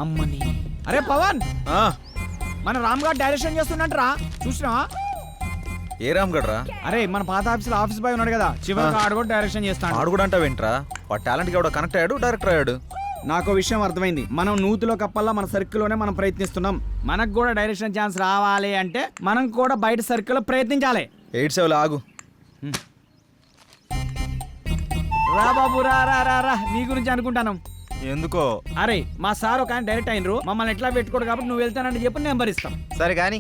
అమ్మని. అరే పవన్, మన రామ్ గారు డైరెక్షన్ చేస్తున్నట్రా, చూసినావా? ఏ రామ్ గడ్రా? అరే మన పాత ఆఫీస్ బాయ్ ఉన్నాడు కదా, చివరికి ఆడు కూడా డైరెక్షన్ చేస్తాడు. ఆడు కూడా అంటావేంట్రా? వాడు టాలెంట్ కి కనెక్ట్ అయ్యాడు, డైరెక్టర్ అయ్యాడు. నాకు విషయం అర్థమైంది. మనం నూతిలో కప్పల్లా మన సర్కిల్లోనే మనం ప్రయత్నిస్తున్నాం. మనకు కూడా డైరెక్షన్ ఛాన్స్ రావాలి అంటే మనం కూడా బయట సర్కిల్లో ప్రయత్నించాలి. 87 ఆగు. రా బాబు, రా రా రా రా, నీ గురించి అనుకుంటాను. ఎందుకో? అరే మా సార్ ఒక ఆయన డైరెక్ట్ అయినరు, మమ్మల్ని ఎట్లా పెట్టుకోడు కాబట్టి నువ్వు వెళ్తానంటే చెప్పి నెంబర్ ఇస్తాం. సరే కానీ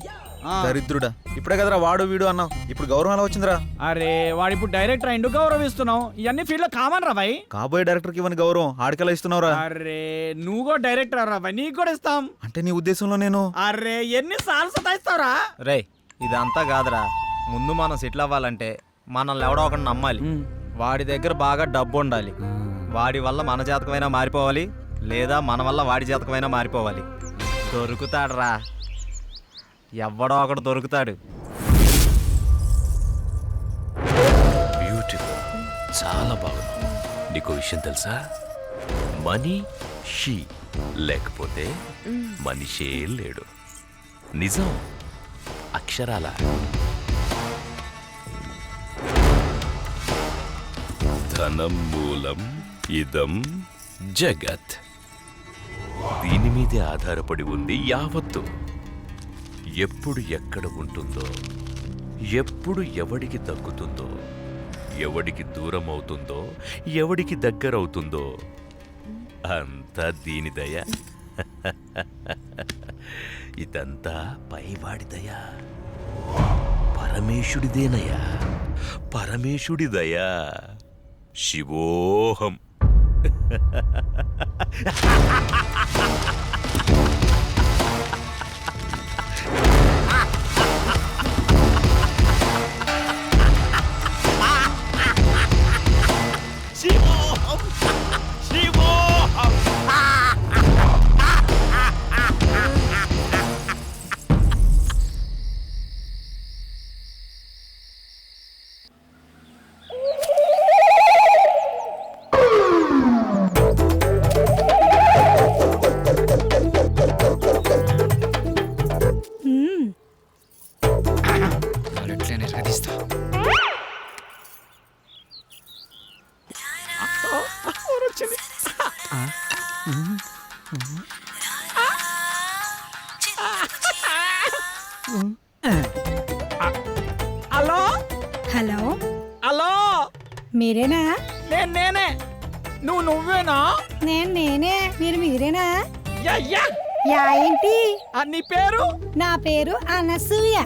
దరిద్రుడా, ఇప్పుడే కదరా వాడు వీడు అన్నావు, ఇప్పుడు గౌరవం ఎలా వచ్చిందిరా? అరే వాడు ఇప్పుడు డైరెక్టర్ అయిండు, గౌరవిస్తున్నావు. ఇవన్నీ ఫీల్డ్ లో కామన్ రా భాయ్. కాబోయే డైరెక్టర్ కి ఇవ్వని గౌరవం ఆడికెలా ఇస్తున్నావురా? అరే నువ్వు కూడా డైరెక్టర్ రా భాయ్, నీకు కూడా ఇస్తాం. అంటే నీ ఉద్దేశంలో నేను? అరే ఎన్ని సార్లు సతాయిస్తావురా? రే ఇదంతా కాదురా, ముందు మనం సెటిల్ అవ్వాలంటే మనల్ని ఎవడో ఒకటి నమ్మాలి. వాడి దగ్గర బాగా డబ్బు ఉండాలి. వాడి వల్ల మన జాతకమైనా మారిపోవాలి, లేదా మన వల్ల వాడి జాతకమైనా మారిపోవాలి. దొరుకుతాడురా, ఎవడో ఒకడు దొరుకుతాడు. బ్యూటిఫుల్, చాలా బాగుంది. నీకు విషయం తెలుసా? మనీ షీ లేకపోతే మనిషే లేడు. నిజం, అక్షరాల. ధనం మూలం ఇదం జగత్. దీని మీదే ఆధారపడి ఉంది యావత్తు. ఎప్పుడు ఎక్కడ ఉంటుందో, ఎప్పుడు ఎవడికి దక్కుతుందో, ఎవడికి దూరం అవుతుందో, ఎవడికి దగ్గరవుతుందో అంతా దీని దయ. ఇదంతా పైవాడి దయ, పరమేశుడిదేనయ్యా, పరమేశుడి దయ. శివోహం. హలో హలో, హలో, మీరేనా? నేనే. నువ్వేనా? నేనే. మీరేనా? Yeah yeah. యా ఏంటి? నీ పేరు? నా పేరు అనసూయ.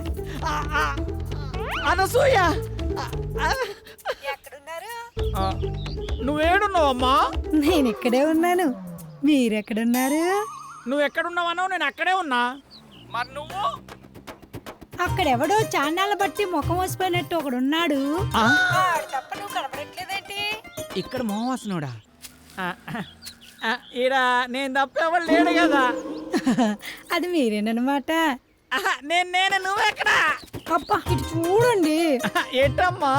అనసూయ, ఎక్కడున్నారు? నువ్వేడున్నావమ్మా? నేను ఇక్కడే ఉన్నాను. మీరెక్కడున్నారు? నువ్వు ఎక్కడున్నావన్నావు, నేను అక్కడే ఉన్నా. మరి నువ్వు? అక్కడెవడో చాన్నాళ్ళ బట్టి ముఖం వసిపోయినట్టు ఒకడున్నాడు. తప్ప నువ్వు కనపడట్లేదేంటి? ఇక్కడ మోహవాసనుడా? ఈడ నేను తప్ప ఎవరు లేడు కదా. అది మీరేనమాట. నేను నువ్వెక్కడ? అబ్బా ఇటు చూడండి. ఏంటమ్మా?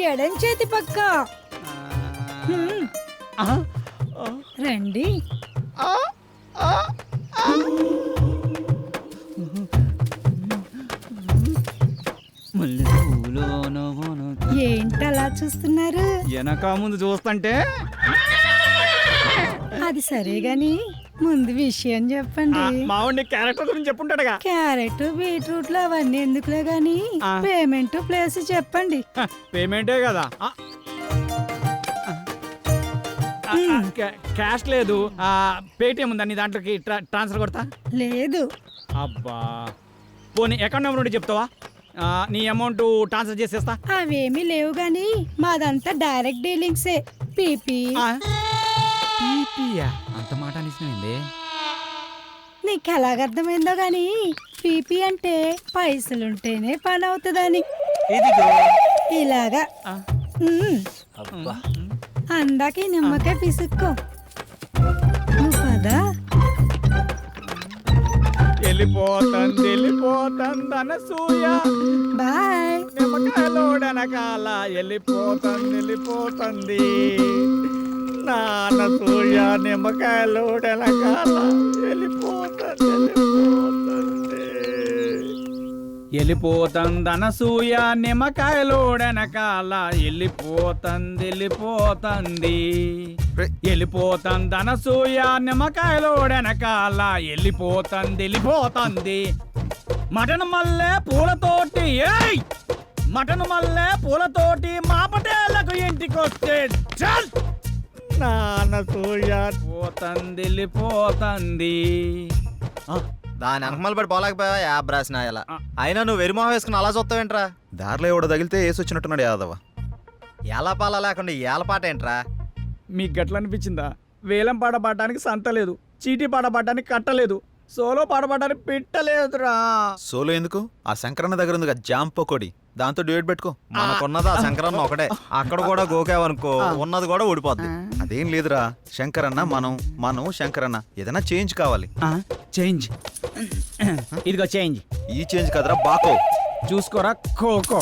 ఎడం చేతి పక్క. రండి. ఏంటలా చూస్తున్నారు? వెనక ముందు చూస్తుంటే. అది సరే గాని ముందు విషయం చెప్పండి. మావాడి క్యారెక్టర్ గురించి చెప్పుంటాడుగా. క్యారెట్ బీట్రూట్లు అవన్నీ ఎందుకులే గాని పేమెంట్ ప్లేస్ చెప్పండి. పేమెంటే కదా. క్యాష్ లేదు, పేటిఎం ఉందా నీ దాంట్లోకి ట్రాన్స్ఫర్ కొడతా? లేదు. అబ్బా పోనీ అకౌంట్ నెంబర్ ఉంటే చెప్తావా? నీ అమౌంట్ ట్రాన్స్ఫర్ చేసేస్తా. అవేమీ లేవు గాని మాదంతా డైరెక్ట్ డీలింగ్సే. పీపీ. అంత మాట అనిసినైంది. నీకు ఎలాగర్థమైందో గాని పీపీ అంటే పైసలుంటేనే పని అవుతుందని. ఇలాగా అందాక నిమ్మకాయ పిసుక్కో. నువ్వు కదా వెళ్ళిపోతుంది అనసూయ. బాయ్. నిమ్మకాయలోడనకాల వెళ్ళిపోతుంది. నాన్న సూర్య నిమ్మకాయలు వెనకాల వెళ్ళిపోతుంది అనసూయ నిమ్మకాయలోడెనకాల వెళ్ళిపోతుంది వెళ్ళిపోతుంది అనసూయ నిమ్మకాయలోడెనకాల వెళ్ళిపోతుంది మటన్ మల్లె పూలతోటి మటన్ మల్లె పూలతోటి మా పటేళ్లకు ఇంటికొస్తే చల్ నాన్న సూర్య వెళ్ళిపోతుంది దాని వెనకమల పడి పోలేకపోయావా యాబ్ రాసిన ఇలా అయినా నువ్వు వెరిమోహం వేసుకుని అలా చూస్తావేంట్రా? దారిలో ఎవడో తగిలితే వేసి వచ్చినట్టున్నాడు యాదవ. ఏలపాల లేకుండా ఏలపాట ఏంట్రా? మీకు గట్ల అనిపించిందా? వేలం పాట పాడడానికి సంత లేదు, చీటీ పాట పాడడానికి కట్టలేదు, సోలో పాట పాడడానికి పెట్టలేదురా. సోలో ఎందుకు? ఆ శంకరన్న దగ్గర ఉంది జాంప కొడి, దాంతో డ్యూయట్ పెట్టుకో. మనకున్నది ఆ శంకరన్న ఒకటే. అక్కడ కూడా గోకావనుకో ఉన్నది కూడా ఊడిపోద్ది. అదేం లేదురా, శంకరన్న మనం శంకరన్న ఏదైనా చేంజ్ కావాలి. చేంజ్ ఇదిగో చేంజ్. ఈ చేంజ్ కదరా బాకో, చూసుకోరా ఖోఖో.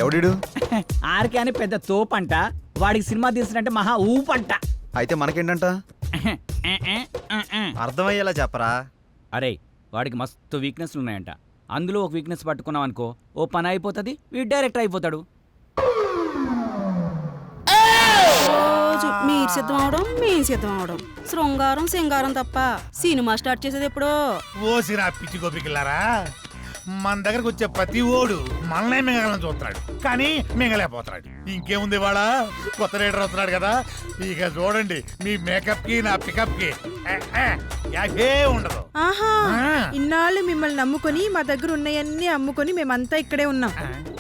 ఎవడిడు? ఆర్కే అని పెద్ద తోపంట, వాడికి సినిమా తీసినట్టే మహా ఊపంట. అయితే మనకేంటంట? అర్థమయ్యేలా చెప్పరా. అరే వాడికి మస్తు వీక్నెస్లు ఉన్నాయంట, అందులో ఒక వీక్నెస్ పట్టుకున్నాం అనుకో ఓ పని అయిపోతుంది, వీడు డైరెక్ట్ అయిపోతాడు. రోజు మీరు సిద్ధం అవడం మేము సిద్ధం అవడం, శృంగారం సింగారం తప్ప సినిమా స్టార్ట్ చేసేది ఎప్పుడో. ఓసిరా పిచ్చి గోపికిల్లారా, మన దగ్గరకు వచ్చే ప్రతి ఓడు మనల్నే మింగలని చూస్తున్నాడు, కానీ మింగలేకపోతున్నాడు. ఇంకేముంది వాడ కొత్త రైడర్ వస్తున్నాడు కదా, ఇక చూడండి మీ మేకప్ కి నా పికప్ కి యాభే ఉండదు. ఆహా, ఇన్నాళ్ళు మిమ్మల్ని నమ్ముకొని మా దగ్గర ఉన్నాయన్నీ అమ్ముకొని మేమంతా ఇక్కడే ఉన్నాం.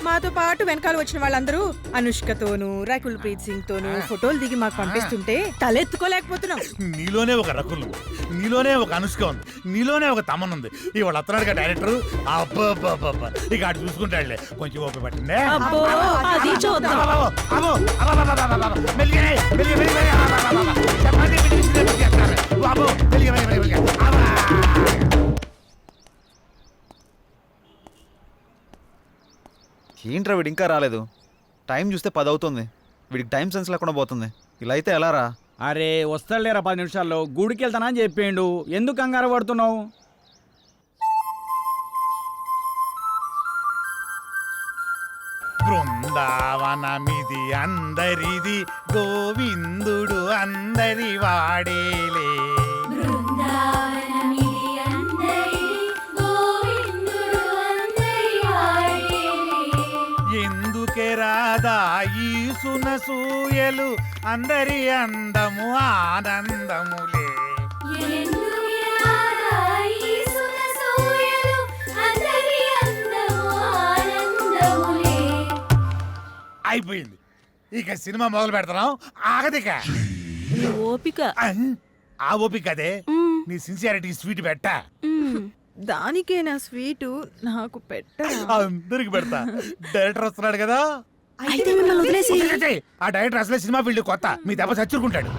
మాతో పాటు వెనకాల వచ్చిన వాళ్ళందరూ అనుష్కతోనూ రకుల్ ప్రీత్ సింగ్ తోనూ ఫోటోలు దిగి మాకు పంపిస్తుంటే తలెత్తుకోలేకపోతున్నాం. నీలోనే ఒక రకుల్ ఉంది, నీలోనే ఒక అనుష్క ఉంది, నీలోనే ఒక తమన్ ఉంది. ఇవాళ వస్తున్నాడు డైరెక్టర్, అబ్బా ఇక అటు చూసుకుంటాడులే. కొంచెం ఓపిక పట్టిందే. అబ్బో, అది చూద్దాం. ఏంట్రా వీడు ఇంకా రాలేదు? టైం చూస్తే 10 అవుతుంది, వీడికి టైం సెన్స్ లేకుండా పోతుంది. ఇలా అయితే ఎలా రా? అరే వస్తాడులేరా 10 నిమిషాల్లో, గుడికి వెళ్తానని చెప్పిండు, ఎందుకు కంగారు పడుతున్నావు? బృందావనమిది అందరిది, గోవిందుడు అందరి వాడేలే. ఎందుకే రాదా ఈ సునసూయలు, అందరి అందము ఆనందములే. అయిపోయింది, ఇక సినిమా మొదలు పెడతాం. ఆగదిక ఓపిక. ఆ ఓపిక అదే, నీ సిన్సియారిటీ స్వీట్ పెట్టా. దానికేనా స్వీటు నాకు పెట్టరా? అందరికి పెడతా. డైరెక్టర్ వస్తున్నాడు కదా, అయితే మిమ్మల్ని వదిలేసి ఆ డైరెక్టర్ అసలే సినిమా ఫీల్డ్ కొత్త, మీ దెబ్బ చచ్చుకుంటాడు.